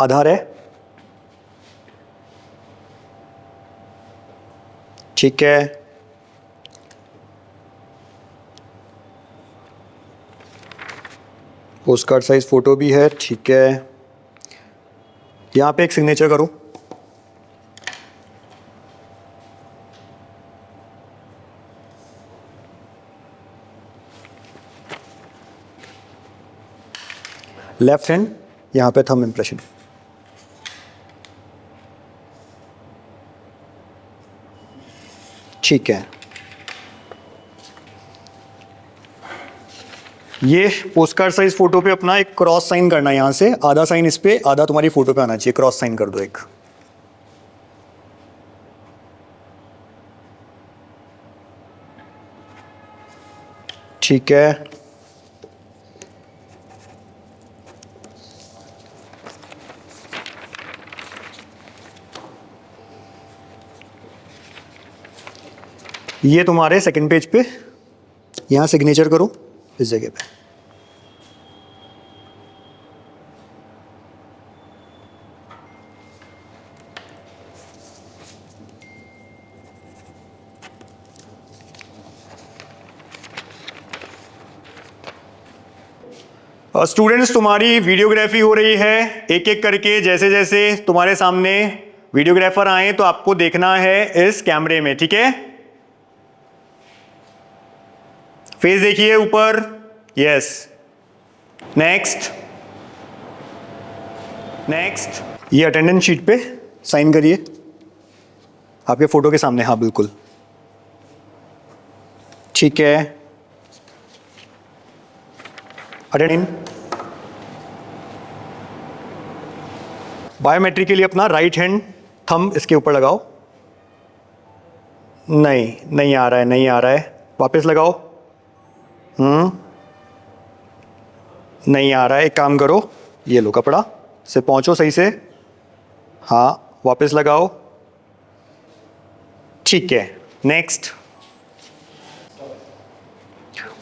आधार है, ठीक है। पोस्ट कार्ड साइज फोटो भी है, ठीक है। यहाँ पे एक सिग्नेचर करो। लेफ्ट हैंड यहाँ पे थंब इम्प्रेशन। ठीक है, ये पोस्ट कार्ड साइज फोटो पे अपना एक क्रॉस साइन करना है। यहां से आधा साइन इस पे, आधा तुम्हारी फोटो पे आना चाहिए। क्रॉस साइन कर दो एक। ठीक है, ये तुम्हारे सेकंड पेज पे यहां सिग्नेचर करो इस जगह पे। स्टूडेंट्स, तुम्हारी वीडियोग्राफी हो रही है एक एक करके। जैसे जैसे तुम्हारे सामने वीडियोग्राफर आए तो आपको देखना है इस कैमरे में, ठीक है। फेस देखिए ऊपर, यस। नेक्स्ट नेक्स्ट, ये अटेंडेंस शीट पे साइन करिए आपके फोटो के सामने। हाँ बिल्कुल, ठीक है। अटेंड। बायोमेट्रिक के लिए अपना राइट हैंड थंब इसके ऊपर लगाओ। नहीं आ रहा है, नहीं आ रहा है। वापस लगाओ। नहीं आ रहा है। एक काम करो, ये लो कपड़ा से पहुंचो सही से। हाँ, वापस लगाओ, ठीक है। नेक्स्ट,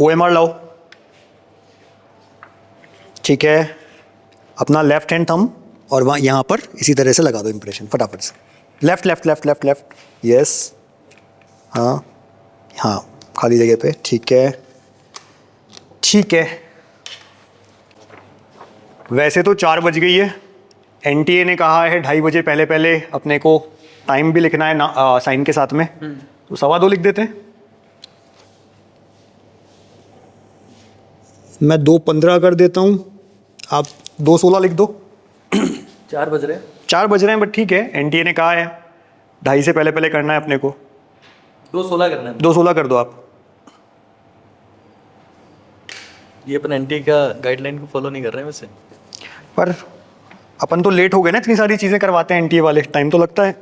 OMR लाओ, ठीक है। अपना लेफ्ट हैंड थंब और वहाँ यहाँ पर इसी तरह से लगा दो इंप्रेशन फटाफट से। Left left left left left, yes. हाँ हाँ, खाली जगह पे, ठीक है ठीक है। वैसे तो 4 बज गई है, NTA ने कहा है 2:30 बजे पहले पहले अपने को टाइम भी लिखना है ना, साइन के साथ में। तो 2:15 लिख देते हैं। मैं 2:15 कर देता हूँ, आप 2:16 लिख दो। 4 बज रहे हैं। 4 बज रहे हैं, बट ठीक है, NTA ने कहा है 2:30 से पहले पहले करना है अपने को। 2:16 करना है। 2:16 कर दो आप। ये अपन NTA का गाइडलाइन को फॉलो नहीं कर रहे हैं वैसे। पर अपन तो लेट हो गए ना, इतनी सारी चीजें करवाते हैं NTA वाले, टाइम तो लगता है।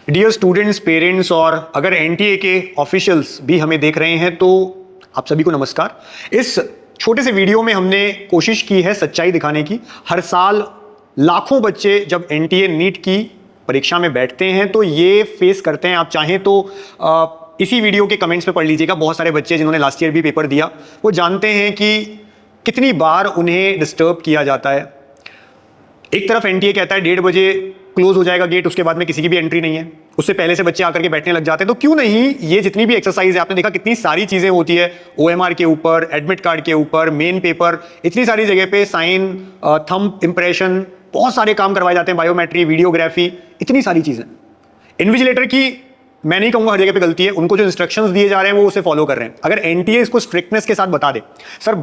डियर स्टूडेंट्स, पेरेंट्स और अगर NTA के ऑफिशियल्स भी हमें देख रहे हैं तो आप सभी को नमस्कार। इस छोटे से वीडियो में हमने कोशिश की है सच्चाई दिखाने की। हर साल लाखों बच्चे जब NTA नीट की परीक्षा में बैठते हैं तो ये फेस करते हैं। आप चाहें तो इसी वीडियो के कमेंट्स पे पढ़ लीजिएगा। बहुत सारे बच्चे जिन्होंने लास्ट ईयर भी पेपर दिया वो जानते हैं कि कितनी बार उन्हें डिस्टर्ब किया जाता है। एक तरफ NTA कहता है 1:30 बजे क्लोज हो जाएगा गेट, उसके बाद में किसी की भी एंट्री नहीं है, उससे पहले से बच्चे आकर के बैठने लग जाते हैं। तो क्यों नहीं ये जितनी भी एक्सरसाइज है, आपने देखा कितनी सारी चीजें होती है, OMR के ऊपर, एडमिट कार्ड के ऊपर, मेन पेपर, इतनी सारी जगह पे साइन, थंब इंप्रेशन, बहुत सारे काम करवाए जाते हैं, बायोमेट्री, वीडियोग्राफी, इतनी सारी चीजें। इन्विजिलेटर की मैं नहीं कहूंगा हर जगह पे गलती है, उनको जो इंस्ट्रक्शंस दिए जा रहे हैं वो उसे फॉलो कर रहे हैं। अगर NTA इसको स्ट्रिक्टनेस के साथ बता दे, सर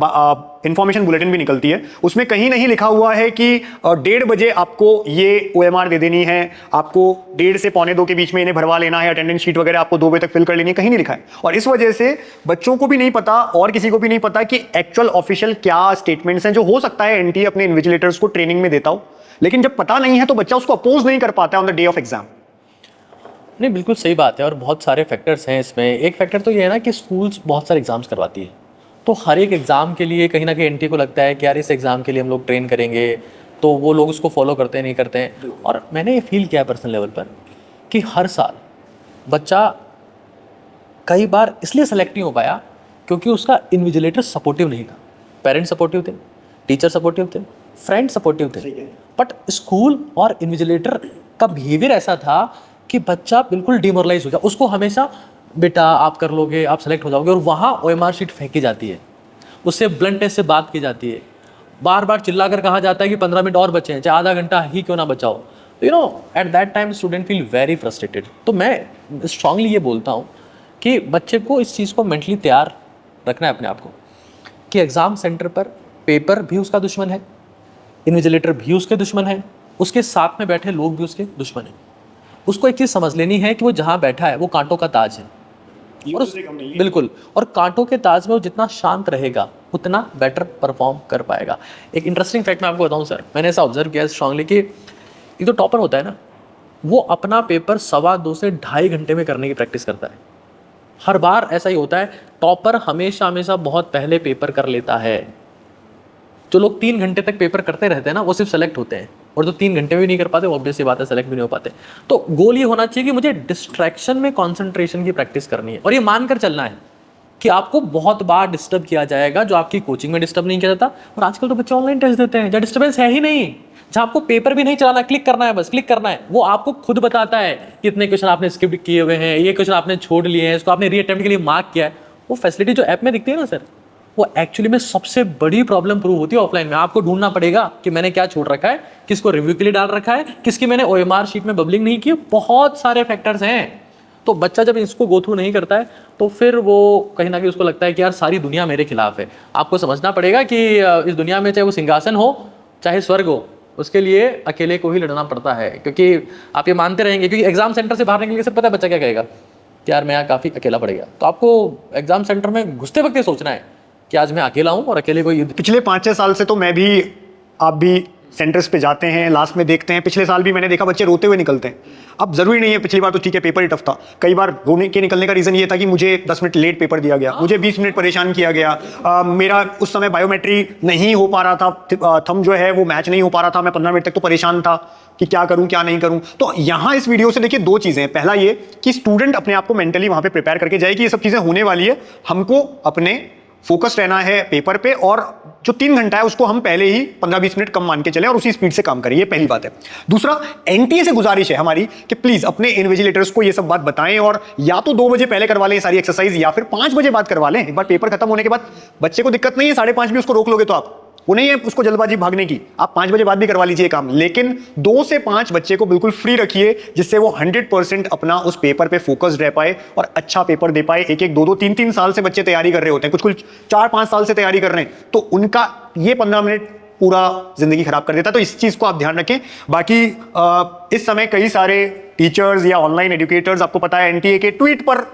इंफॉर्मेशन बुलेटिन भी निकलती है, उसमें कहीं नहीं लिखा हुआ है कि 1:30 बजे आपको ये OMR दे देनी है, आपको 1:30 से 1:45 के बीच में इन्हें भरवा लेना है, अटेंडेंस शीट वगैरह आपको 2 बजे तक फिल कर लेनी है, कहीं नहीं लिखा है। और इस वजह से बच्चों को भी नहीं पता और किसी को भी नहीं पता कि एक्चुअल ऑफिशियल क्या स्टेटमेंट्स हैं, जो हो सकता है NTA अपने इन्विजिलेटर्स को ट्रेनिंग में देता हो, लेकिन जब पता नहीं है तो बच्चा उसको अपोज नहीं कर पाता on the day of exam. नहीं, बिल्कुल सही बात है। और बहुत सारे फैक्टर्स हैं इसमें। एक फैक्टर तो ये है ना कि स्कूल्स बहुत सारे एग्जाम्स करवाती है, तो हर एक एग्ज़ाम के लिए कहीं ना कहीं NTA को लगता है कि यार इस एग्ज़ाम के लिए हम लोग ट्रेन करेंगे, तो वो लोग उसको फॉलो करते हैं नहीं करते हैं। और मैंने ये फील किया पर्सनल लेवल पर कि हर साल बच्चा कई बार इसलिए सेलेक्ट नहीं हो पाया क्योंकि उसका इन्विजिलेटर सपोर्टिव नहीं था। पेरेंट्स सपोर्टिव थे, टीचर सपोर्टिव थे, फ्रेंड सपोर्टिव थे, बट स्कूल और इन्विजिलेटर का बिहेवियर ऐसा था कि बच्चा बिल्कुल डिमोरलाइज हो गया। उसको हमेशा बेटा आप कर लोगे, आप सेलेक्ट हो जाओगे, और वहाँ OMR शीट फेंकी जाती है, उससे ब्लंटनेस से बात की जाती है, बार बार चिल्ला कर कहा जाता है कि 15 मिनट और बचे हैं, चाहे आधा घंटा ही क्यों ना बचाओ। You know at that time student feel very frustrated. तो मैं स्ट्रांगली ये बोलता हूँ कि बच्चे को इस चीज़ को मेंटली तैयार रखना है अपने आप को, कि एग्ज़ाम सेंटर पर पेपर भी उसका दुश्मन है, इन्विजिलेटर भी उसके दुश्मन है, उसके साथ में बैठे लोग भी उसके दुश्मन हैं। उसको एक चीज़ समझ लेनी है कि वो जहाँ बैठा है वो कांटों का ताज है, और बिल्कुल, और कांटों के ताज में वो जितना शांत रहेगा उतना बेटर परफॉर्म कर पाएगा। एक इंटरेस्टिंग फैक्ट मैं आपको बताऊं सर, मैंने ऐसा ऑब्जर्व किया स्ट्रांगली कि एक तो टॉपर होता है ना, वो अपना पेपर 2.25 से 2.5 घंटे में करने की प्रैक्टिस करता है। हर बार ऐसा ही होता है, टॉपर हमेशा हमेशा बहुत पहले पेपर कर लेता है। जो लोग 3 घंटे तक पेपर करते रहते हैं ना, वो सिर्फ सेलेक्ट होते हैं, और जो 3 घंटे भी नहीं कर पाते, ऑब्वियस सी बात है सेलेक्ट भी नहीं हो पाते। तो गोल ये होना चाहिए कि मुझे डिस्ट्रैक्शन में कंसंट्रेशन की प्रैक्टिस करनी है, और ये मानकर चलना है कि आपको बहुत बार डिस्टर्ब किया जाएगा, जो आपकी कोचिंग में डिस्टर्ब नहीं किया जाता। और आजकल तो बच्चे ऑनलाइन टेस्ट देते हैं जहाँ डिस्टर्बेंस है ही नहीं, जहाँ आपको पेपर भी नहीं चलाना, क्लिक करना है, बस क्लिक करना है, वो आपको खुद बताता है कि इतने क्वेश्चन आपने स्किप किए हुए हैं, ये क्वेश्चन आपने छोड़ लिए हैं, इसको आपने रीअटेम्प्ट के लिए मार्क किया है। वो फैसिलिटी जो ऐप में दिखती है ना सर, वो एक्चुअली में सबसे बड़ी प्रॉब्लम प्रूव होती है ऑफलाइन में। आपको ढूंढना पड़ेगा कि मैंने क्या छोड़ रखा है, किसको रिव्यू के लिए डाल रखा है, किसकी मैंने OMR शीट में बबलिंग नहीं की। बहुत सारे फैक्टर्स हैं। तो बच्चा जब इसको गो थ्रू नहीं करता है तो फिर वो कहीं ना कहीं उसको लगता है कि यार सारी दुनिया मेरे खिलाफ है। आपको समझना पड़ेगा कि इस दुनिया में चाहे वो सिंहासन हो चाहे स्वर्ग हो, उसके लिए अकेले को ही लड़ना पड़ता है। क्योंकि आप ये मानते रहेंगे, क्योंकि एग्जाम सेंटर से बाहर निकलने से पता है बच्चा क्या कहेगा कि यार मैं यहाँ काफ़ी अकेला पड़ गया। तो आपको एग्जाम सेंटर में घुसते वक्त ये सोचना है कि आज मैं अकेला हूँ और अकेले कोई। पिछले 5-6 साल से तो मैं भी, आप भी सेंटर्स पे जाते हैं, लास्ट में देखते हैं। पिछले साल भी मैंने देखा बच्चे रोते हुए निकलते हैं। अब जरूरी नहीं है, पिछली बार तो ठीक है पेपर ही टफ था, कई बार रोने के निकलने का रीजन ये था कि मुझे 10 मिनट लेट पेपर दिया गया, मुझे 20 मिनट परेशान किया गया, मेरा उस समय बायोमेट्री नहीं हो पा रहा था, थंब जो है वो मैच नहीं हो पा रहा था, मैं 15 मिनट तक तो परेशान था कि क्या करूं क्या नहीं करूं। तो यहां इस वीडियो से देखिए 2 चीजें हैं। पहला ये कि स्टूडेंट अपने आप को मेंटली वहां पे प्रिपेयर करके जाए कि ये सब चीजें होने वाली है, हमको अपने फोकस रहना है पेपर पे, और जो 3 घंटा है उसको हम पहले ही 15-20 मिनट कम मान के चले और उसी स्पीड से काम करें। ये पहली बात है। दूसरा, एनटीए से गुजारिश है हमारी कि प्लीज अपने इन्विजिलेटर्स को ये सब बात बताएं, और या तो 2 बजे पहले करवा लें सारी एक्सरसाइज, या फिर 5 बजे बाद करवा लें। एक बार पेपर खत्म होने के बाद बच्चे को दिक्कत नहीं है, 5:30 भी उसको रोक लोगे तो आप, वो नहीं है उसको जल्दबाजी भागने की, आप 5 बजे बाद भी करवा लीजिए काम, लेकिन 2 से 5 बच्चे को बिल्कुल फ्री रखिए, जिससे वो 100% अपना उस पेपर पे फोकस्ड रह पाए और अच्छा पेपर दे पाए। 1-1, 2-2, 3-3 साल से बच्चे तैयारी कर रहे होते हैं, कुछ 4-5 साल से तैयारी कर रहे हैं, तो उनका ये 15 मिनट पूरा जिंदगी खराब कर देता है। तो इस चीज को आप ध्यान रखें। बाकी इस समय कई सारे टीचर्स या ऑनलाइन एजुकेटर्स, आपको पता है एनटीए के ट्वीट पर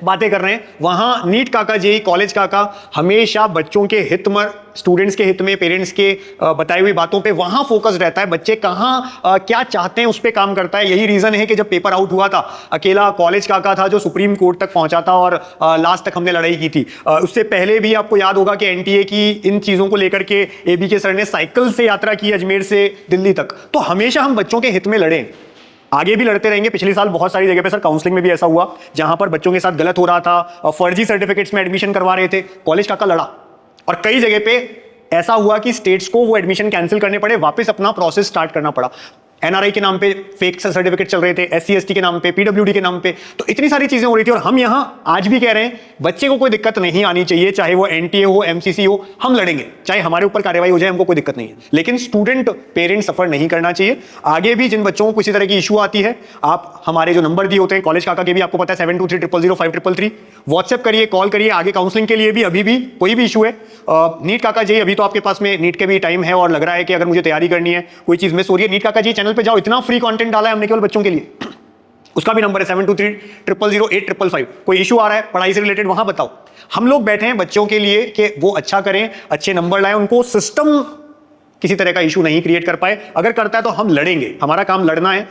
बातें कर रहे हैं, वहां नीट काका जेई कॉलेज काका हमेशा बच्चों के हित में, स्टूडेंट्स के हित में, पेरेंट्स के बताई हुई बातों पे वहां फोकस रहता है। बच्चे कहां क्या चाहते हैं उस पे काम करता है। यही रीजन है कि जब पेपर आउट हुआ था, अकेला कॉलेज काका था जो सुप्रीम कोर्ट तक पहुंचा था और लास्ट तक हमने लड़ाई की थी। उससे पहले भी आपको याद होगा कि एनटीए की इन चीजों को लेकर के एबी के सर ने साइकिल से यात्रा की अजमेर से दिल्ली तक। तो हमेशा हम बच्चों के हित में लड़ें, आगे भी लड़ते रहेंगे। पिछले साल बहुत सारी जगह पे सर काउंसलिंग में भी ऐसा हुआ जहां पर बच्चों के साथ गलत हो रहा था, फर्जी सर्टिफिकेट्स में एडमिशन करवा रहे थे, कॉलेज काका लड़ा, और कई जगह पे ऐसा हुआ कि स्टेट्स को वो एडमिशन कैंसिल करने पड़े, वापस अपना प्रोसेस स्टार्ट करना पड़ा। एनआरआई के नाम पे फेक सर्टिफिकेट चल रहे थे, एससी एसटी के नाम पे, पीडब्ल्यूडी के नाम पे, तो इतनी सारी चीजें हो रही थी। और हम यहां आज भी कह रहे हैं बच्चे को कोई दिक्कत नहीं आनी चाहिए, चाहे वो एनटीए हो, एमसीसी हो, हम लड़ेंगे, चाहे हमारे ऊपर कार्रवाई हो जाए, हमको कोई दिक्कत नहीं है, लेकिन स्टूडेंट पेरेंट्स सफर नहीं करना चाहिए। आगे भी जिन बच्चों को किसी तरह की इशू आती है, आप हमारे जो नंबर दिए होते हैं कॉलेज काका के भी, आपको पता है 72300533, व्हाट्सएप करिए, कॉल करिए। आगे काउंसलिंग के लिए भी अभी भी कोई भी इशू है, नीट काका जी अभी तो आपके पास में नीट के भी टाइम है और लग रहा है कि अगर मुझे तैयारी करनी है, कोई चीज मिस हो रही है, नीट काका जी चैनल पे जाओ, इतना फ्री कंटेंट डाला है हमने केवल बच्चों के लिए। उसका भी नंबर है 72300855। कोई इशू आ रहा है पढ़ाई से रिलेटेड, वहां बताओ। हम लोग बैठे हैं बच्चों के लिए कि वो अच्छा करें, अच्छे नंबर लाएं, उनको सिस्टम किसी तरह का इशू नहीं क्रिएट कर पाए। अगर करता है तो हम लड़ेंगे, हमारा काम लड़ना है।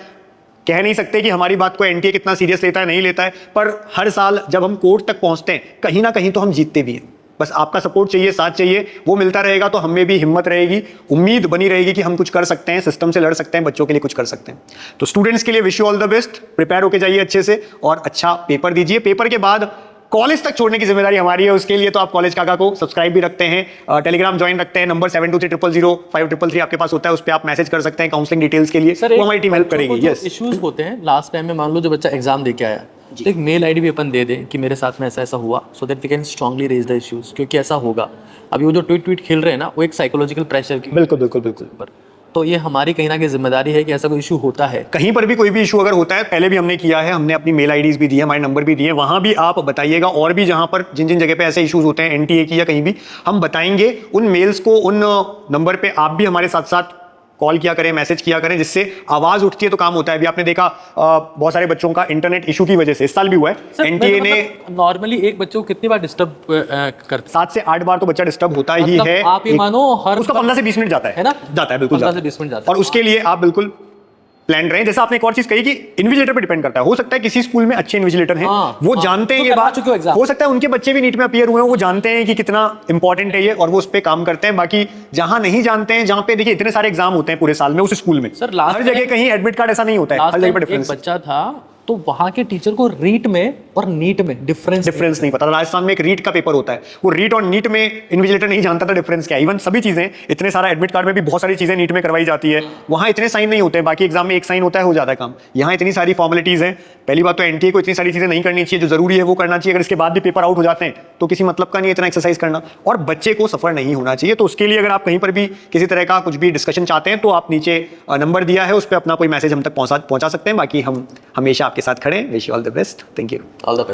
कह नहीं सकते कि हमारी बात को एनटीए कितना सीरियस लेता है, नहीं लेता है, पर हर साल जब हम कोर्ट तक पहुंचते हैं कहीं ना कहीं तो हम जीतते भी हैं। बस आपका सपोर्ट चाहिए, साथ चाहिए, वो मिलता रहेगा तो हमें भी हिम्मत रहेगी, उम्मीद बनी रहेगी कि हम कुछ कर सकते हैं, सिस्टम से लड़ सकते हैं, बच्चों के लिए कुछ कर सकते हैं। तो स्टूडेंट्स के लिए wish you all the best, prepare होके जाइए अच्छे से और अच्छा पेपर दीजिए। पेपर के बाद कॉलेज तक छोड़ने की जिम्मेदारी हमारी है। उसके लिए तो आप कॉलेज काका को सब्सक्राइब भी रखते हैं, टेलीग्राम ज्वाइन रखते हैं, नंबर 72300533 आपके पास होता है, उस पर आप मैसेज कर सकते हैं काउंसलिंग डिटेल्स के लिए, वो हमारी टीम हेल्प करेगी। यस, इश्यूज होते हैं लास्ट टाइम में, मान लो जो बच्चा एग्जाम दे के आया तो एक मेल आईडी भी अपन दे दें कि मेरे साथ में ऐसा ऐसा हुआ, so that we can strongly raise the issues, क्योंकि ऐसा होगा। अभी वो जो ट्वीट खेल रहे हैं ना, वो एक साइकोलॉजिकल प्रेशर की बिल्कुल बिल्कुल बिल्कुल। तो ये हमारी कहीं ना कहीं जिम्मेदारी है कि ऐसा कोई इशू होता है, कहीं पर भी कोई भी इशू अगर होता है, पहले भी हमने किया है, हमने अपनी मेल आईडीज भी दी है, हमारे नंबर भी दिए, वहां भी आप बताइएगा। और भी जहां पर जिन जिन जगह पे ऐसे इश्यूज होते हैं एनटीए की या कहीं भी, हम बताएंगे उन मेल्स को, उन नंबर पे आप भी हमारे साथ साथ कॉल किया करें, मैसेज किया करें, जिससे आवाज उठती है तो काम होता है। अभी आपने देखा बहुत सारे बच्चों का इंटरनेट इशू की वजह से इस साल भी हुआ है, एनटीए ने नॉर्मली एक बच्चे को कितनी बार डिस्टर्ब करते 7 से 8 बार तो बच्चा डिस्टर्ब होता ही मतलब है। आप ये मानो हर उसका 15 से 20 मिनट जाता है ना, जाता है, बिल्कुल 15 जाता से 20 मिनट जाता है। और उसके लिए आप बिल्कुल प्लान रहें। जैसा आपने एक और चीज कही कि इन्विजिलेटर पे डिपेंड करता है, हो सकता है किसी स्कूल में अच्छे इन्विजिलेटर हैं, वो जानते हैं ये बात, हो सकता है उनके बच्चे भी नीट में अपीयर हुए हैं, वो जानते हैं कि कितना इंपॉर्टेंट है ये, और वो उस पे काम करते हैं। बाकी जहां नहीं जानते हैं, जहां पे देखिए इतने सारे एग्जाम होते हैं पूरे साल में उस स्कूल में, सर लास्ट हर जगह कहीं एडमिट कार्ड ऐसा नहीं होता है, हर जगह पे डिफरेंस। बच्चा था तो वहां के टीचर को रीट में और नीट में डिफरेंस नहीं पता। राजस्थान में एक रीट का पेपर होता है, वो रीट और नीट में इन्विजिलेटर नहीं जानता था डिफरेंस क्या है। इवन सभी चीजें, इतने सारा एडमिट कार्ड में भी बहुत सारी चीजें नीट में करवाई जाती है, वहां इतने साइन नहीं होते हैं, बाकी एग्जाम में एक साइन होता है, हो जाता है काम। यहाँ इतनी सारी फॉर्मेलिटीज हैं। पहली बात तो एनटीए को इतनी सारी चीजें नहीं करनी चाहिए, जो जरूरी है वो करना चाहिए। अगर इसके बाद भी पेपर आउट हो जाते हैं तो किसी मतलब का नहीं इतना एक्सरसाइज करना, और बच्चे को सफर नहीं होना चाहिए। तो उसके लिए अगर आप कहीं पर भी किसी तरह का कुछ भी डिस्कशन चाहते हैं तो आप नीचे नंबर दिया है, उस पर अपना कोई मैसेज हम तक पहुंचा सकते हैं। बाकी हम हमेशा आपके साथ खड़े हैं। Wish you all the best. Thank you. All the